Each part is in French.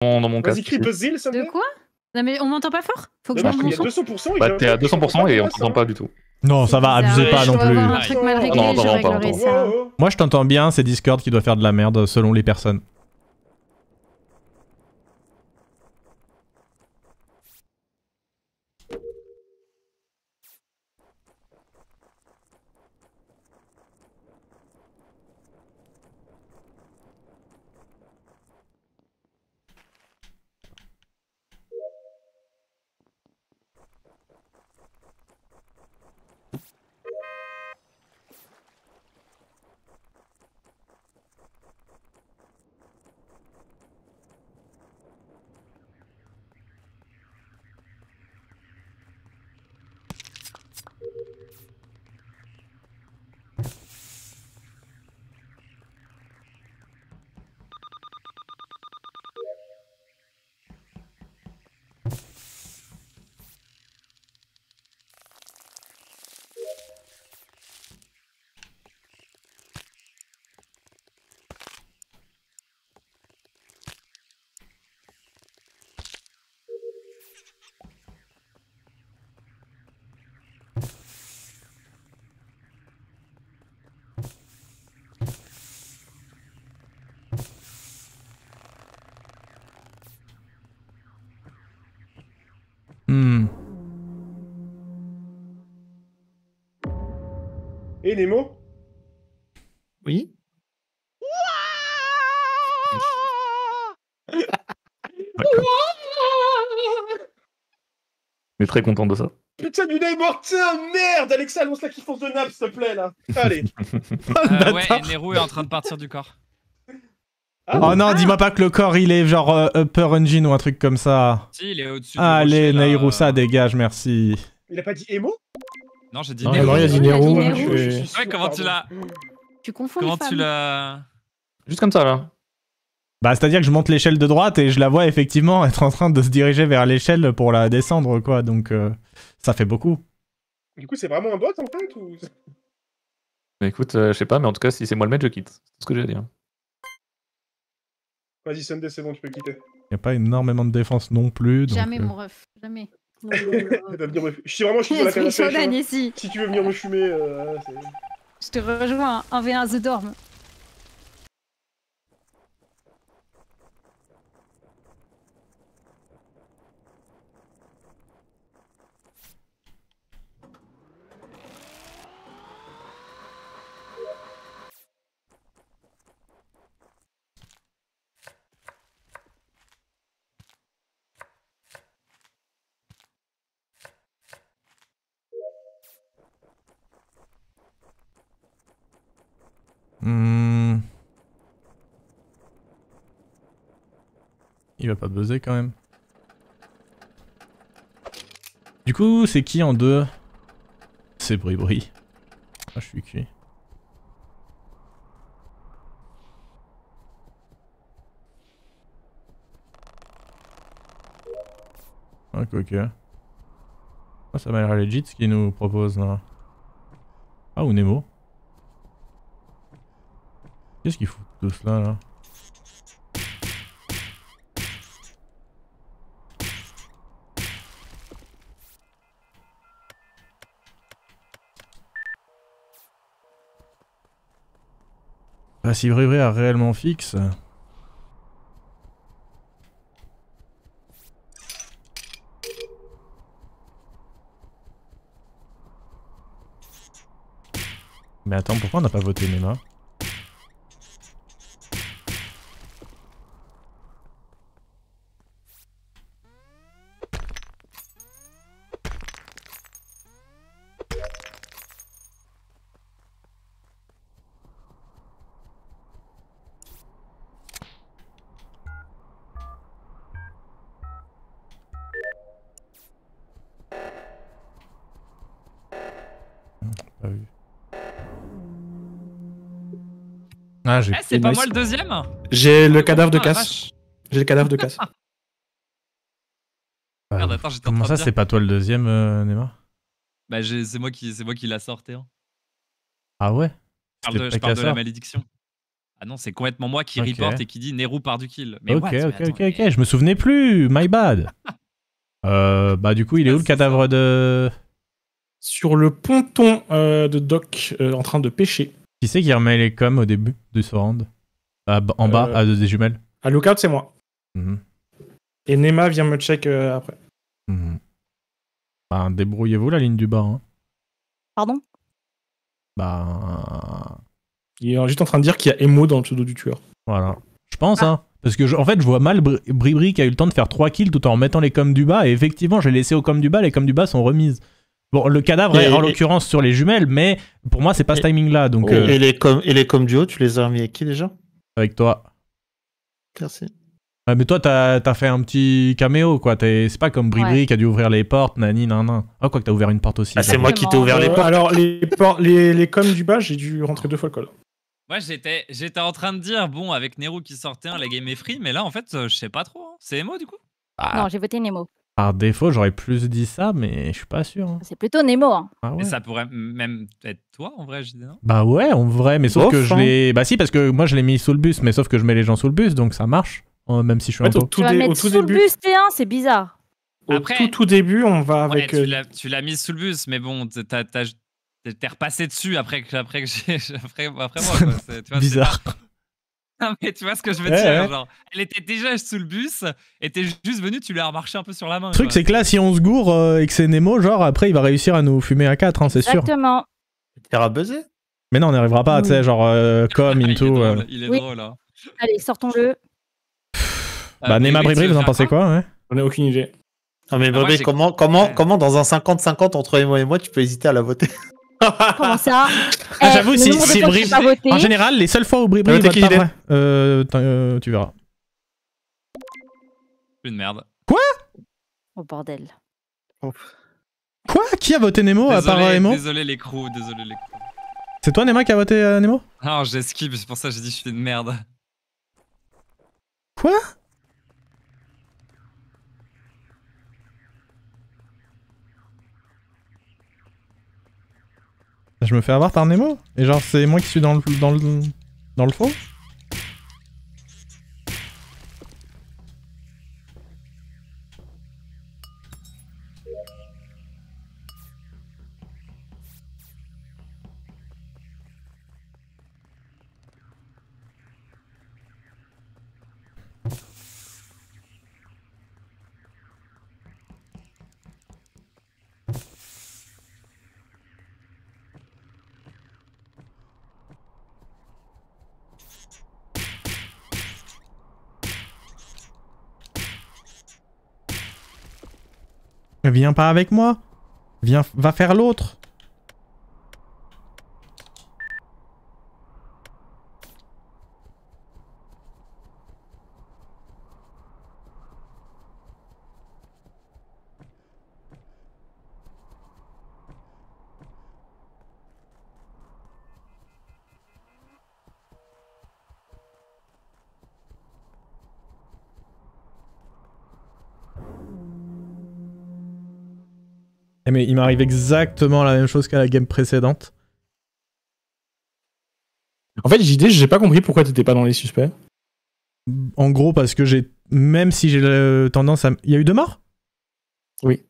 dans mon Vas-y, casque. crie Buzzil, ça me De plaît. quoi? Non mais on m'entend pas fort? Faut que je Non, monte il mon y a son. 200% et Bah t'es à 200% et on t'entend pas du tout. Non, ça va, abusez pas Je non dois plus. avoir un truc mal réglé, Non, je non, réglerai non, ça. Moi je t'entends bien, c'est Discord qui doit faire de la merde selon les personnes. Et Nemo? Oui. On est très content de ça. Putain, du est mortin, merde! Alexa, lance la kiffance de nappe, s'il te plaît, là. Allez. Ouais, et Nero est en train de partir du corps. Oh non, dis-moi pas que le corps il est genre upper engine ou un truc comme ça. Si, il est au-dessus du Allez, rocher, là. Nairusa, dégage, merci. Il a pas dit Emo? Non, j'ai dit Non, Nero. il a dit Il a dit Nero. Nero. Je suis sûr, Ouais, comment tu l'as... Tu confonds Comment les tu femmes. l'as... Juste comme ça là. Bah c'est-à-dire que je monte l'échelle de droite et je la vois effectivement être en train de se diriger vers l'échelle pour la descendre quoi, donc ça fait beaucoup. Du coup, c'est vraiment un bot, en fait, ou... Mais écoute, je sais pas, mais en tout cas, si c'est moi le maître, je quitte. C'est tout ce que j'ai à dire. Vas-y, Sunday, c'est bon, tu peux quitter. Y a pas énormément de défense non plus. Donc, Jamais mon ref, jamais. Elle va venir me... Je suis dans la canne à pêche, Shodan hein. ici. Si tu veux venir me fumer, Je te rejoins, 1v1 The Dorm. Il va pas buzzer quand même. Du coup, c'est qui en deux? C'est Bri-Bri. Ah, je suis cuit. Ah, quoique. Ah, ça m'a l'air legit ce qu'il nous propose là. Ah, ou Nemo. Qu'est-ce qu'il fout tout cela là? Bah, si Bri-Bri a réellement fixe. Mais attends, pourquoi on n'a pas voté Nema? Pas vu. Ah, j'ai... Eh, c'est pas moi le deuxième? J'ai le cadavre de Ah, la casse. vache. J'ai le cadavre de casse. Merde, attends, j'étais en Comment train de ça, dire. c'est pas toi le deuxième, Nema? Bah, c'est moi qui l'a sorti. Hein. Ah ouais? Je parle de la malédiction. Ah non, c'est complètement moi qui Ok. reporte et qui dit Nero part du kill. Mais Ok, what? Mais ok, attends, ok, je me souvenais plus, my bad. Bah du coup, il est où le C'est ça. cadavre de... Sur le ponton de Doc en train de pêcher. Qui c'est qui remet les coms au début de ce round? En bas, des jumelles. À Lookout, c'est moi. Mhm. Et Nema vient me check après. Mhm. Bah, débrouillez-vous la ligne du bas. Hein. Pardon? Bah... Il est juste en train de dire qu'il y a Emo dans le pseudo du tueur. Voilà. Je pense, hein. Parce que, en fait, je vois mal Bribri qui a eu le temps de faire 3 kills tout en remettant les coms du bas. Et effectivement, j'ai laissé aux coms du bas, les coms du bas sont remises. Bon, le cadavre est en l'occurrence sur les jumelles, mais pour moi, c'est pas ce timing-là. Donc, Et les coms du haut, tu les as remis avec qui déjà? avec toi. Merci. Ouais, mais toi, t'as fait un petit caméo, quoi. C'est pas comme Bribri qui a dû ouvrir les portes, nani, nan. Ah, quoi que t'as ouvert une porte aussi. Ah, c'est moi qui t'ai ouvert les portes. Alors, les coms du bas, j'ai dû rentrer 2 fois le code. Moi, j'étais en train de dire, bon, avec Nero qui sortait, la game est free, mais là, en fait, je sais pas trop. Hein. C'est Emo, du coup? Non, j'ai voté Nemo. Par défaut, j'aurais plus dit ça, mais je suis pas sûr. Hein. C'est plutôt Nemo. Hein. Ah ouais. Mais ça pourrait même être toi, en vrai, je dis non. Bah ouais, en vrai, mais sauf Bof, que je hein. l'ai... Bah si, parce que moi, je l'ai mis sous le bus, mais sauf que je mets les gens sous le bus, donc ça marche. Même si je suis un peu... Tu vas mettre sous le bus T1, c'est bizarre. Après- Tout début, on va Ouais, avec... tu l'as mise sous le bus, mais bon, t'es repassé dessus après moi. Quoi. Tu vois, Bizarre. Non, mais tu vois ce que je veux Ouais, dire, ouais. genre, elle était déjà sous le bus, et t'es juste venu, tu l'as remarché un peu sur la main. Le truc, quoi. c'est que là, si on se gourre et que c'est Nemo, genre, après, il va réussir à nous fumer à 4, hein, c'est sûr. Exactement. T'as buzzé? Mais non, on n'y arrivera pas, Oui. tu sais, genre, comme, Ah, into... il est Oui. drôle, hein. Allez, sortons-le. Bah, Nema Bribri, vous en pensez quoi, ouais? On n'a aucune idée. Non mais moi, Bébé, j'ai- comment dans un 50-50 entre moi et moi, tu peux hésiter à la voter? Comment ça? Ah, j'avoue, le si- nombre de si fois que Brib- j'ai pas voté. En général, les seules fois où Bribri T'as voté vote qui, pas idée vrai, tu verras. Une merde. Oh bordel. Quoi? Qui a voté Nemo à part Emo? Désolé les crews, désolé les crews. C'est toi, Nema, qui a voté Nemo? Non, j'esquive, c'est pour ça que j'ai dit je suis une merde. Quoi? Je me fais avoir par Nemo? Et genre, c'est moi qui suis dans le faux? Viens pas avec moi. Viens, va faire l'autre. Mais il m'arrive exactement la même chose qu'à la game précédente. En fait, JD, j'ai pas compris pourquoi t'étais pas dans les suspects. En gros, parce que même si j'ai tendance à... Il y a eu 2 morts? Oui.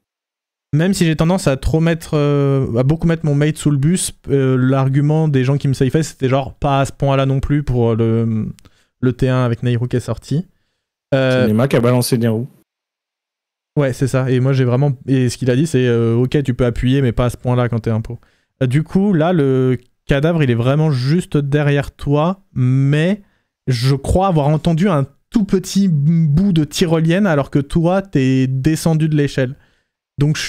Même si j'ai tendance à trop mettre... à beaucoup mettre mon mate sous le bus, l'argument des gens qui me safeaient, c'était genre pas à ce point-là non plus pour le T1 avec Nairou qui est sorti. C'est Nema qui a balancé Nero. Ouais, c'est ça. Et moi, j'ai vraiment... Et ce qu'il a dit, c'est ok, tu peux appuyer, mais pas à ce point-là quand t'es un pro. Du coup, là, le cadavre, il est vraiment juste derrière toi, mais je crois avoir entendu un tout petit bout de tyrolienne alors que toi, t'es descendu de l'échelle. Donc, je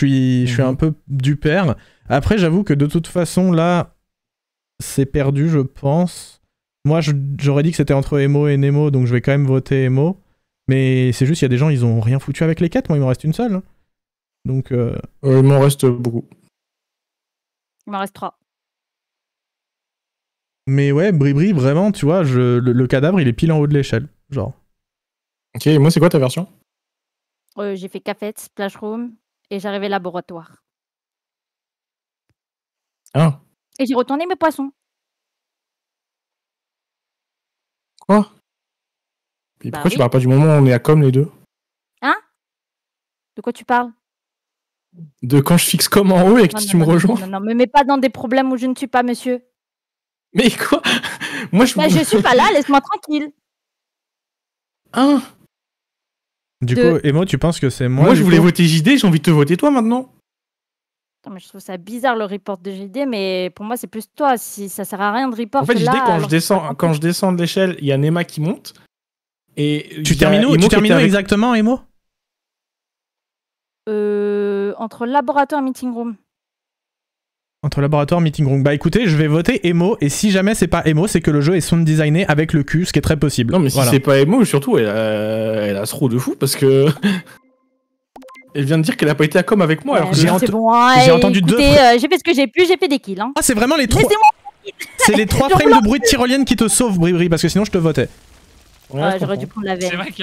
suis un peu du père. Après, j'avoue que de toute façon, là, c'est perdu, je pense. Moi, j'aurais dit que c'était entre Emo et Nemo, donc je vais quand même voter Emo. Mais c'est juste, il y a des gens, ils ont rien foutu avec les quêtes. Moi, il m'en reste une seule. Hein. Donc... Il m'en reste beaucoup. Il m'en reste 3. Mais ouais, Bribri, vraiment, tu vois, le cadavre, il est pile en haut de l'échelle. Genre. Ok, et moi, c'est quoi ta version? J'ai fait café, splash room et j'arrivais laboratoire. Ah. Et j'ai retourné mes poissons. Et Bah pourquoi tu oui. parles pas du moment où on est à com les deux? De quoi tu parles? De quand je fixe com en haut et que Non, tu non, me non, rejoins? non, non, me mets pas dans des problèmes où je ne suis pas, monsieur. Mais quoi? Moi je... Bah, je suis pas là, laisse-moi tranquille. Hein? Du De- coup, Emo, tu penses que c'est moi Moi du je voulais coup voter JD, j'ai envie de te voter toi maintenant. Attends, mais je trouve ça bizarre le report de JD, mais pour moi c'est plus toi. Si ça sert à rien de report. En fait, JD, là, quand alors je que descends, pas quand je descends de l'échelle, il y a Nema qui monte. Et Tu il y a termines où, Imo tu qui termines était où avec- exactement, Emo? Entre laboratoire et meeting room. Entre laboratoire, meeting room. Bah écoutez, je vais voter Emo, et si jamais c'est pas Emo, c'est que le jeu est sound designé avec le cul, ce qui est très possible. Non, mais si Voilà. c'est pas Emo, surtout, elle a ce trou de fou parce que. Elle vient de dire qu'elle a pas été à com avec moi. Alors que Ouais, j'ai mais ent- c'est bon, hein, j'ai entendu deux écoutez, j'ai fait ce que j'ai pu, j'ai fait des kills. Hein. Ah, c'est vraiment les trois. Laissez-moi. C'est les 3 Je frames de bruit de tyrolienne qui te sauvent, Bribri, parce que sinon je te votais. Ouais, Ouais, je j'aurais comprends. dû prendre la C'est veine. vrai que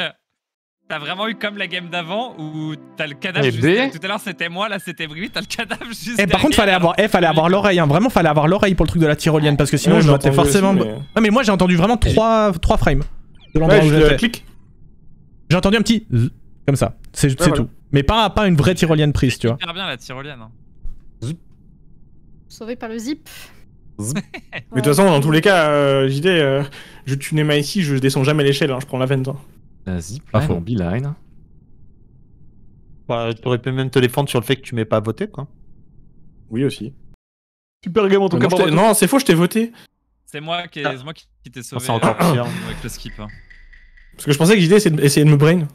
t'as vraiment eu comme la game d'avant où t'as le cadavre Et juste B. derrière. Tout à l'heure c'était moi, là c'était Brivi, t'as le cadavre juste Et par contre, fallait avoir, fallait avoir l'oreille, hein. Vraiment, fallait avoir l'oreille pour le truc de la tyrolienne, parce que sinon Ouais, je j'ai votais entendu forcément. aussi, mais- Non, mais moi j'ai entendu vraiment 3 frames de l'endroit Ouais, où je j'étais. clique. J'ai entendu un petit zzz, comme ça, c'est voilà. tout. Mais pas une vraie tyrolienne prise, tu vois. Super bien la tyrolienne. Hein. Sauvé par le zip. Mais de toute façon, dans tous les cas, JD, je tue Nema ici, je descends jamais l'échelle, hein, je prends la veine, toi. La zip, Pas là, faux. en beeline. Bah, tu aurais pu même te défendre sur le fait que tu m'aies pas voté, quoi. Oui, aussi. Super game en tout Non, cas. non, c'est faux, je t'ai voté. C'est moi qui t'ai sauvé c'est encore pire. avec le skip. Hein. Parce que je pensais que JD essayait de me brain.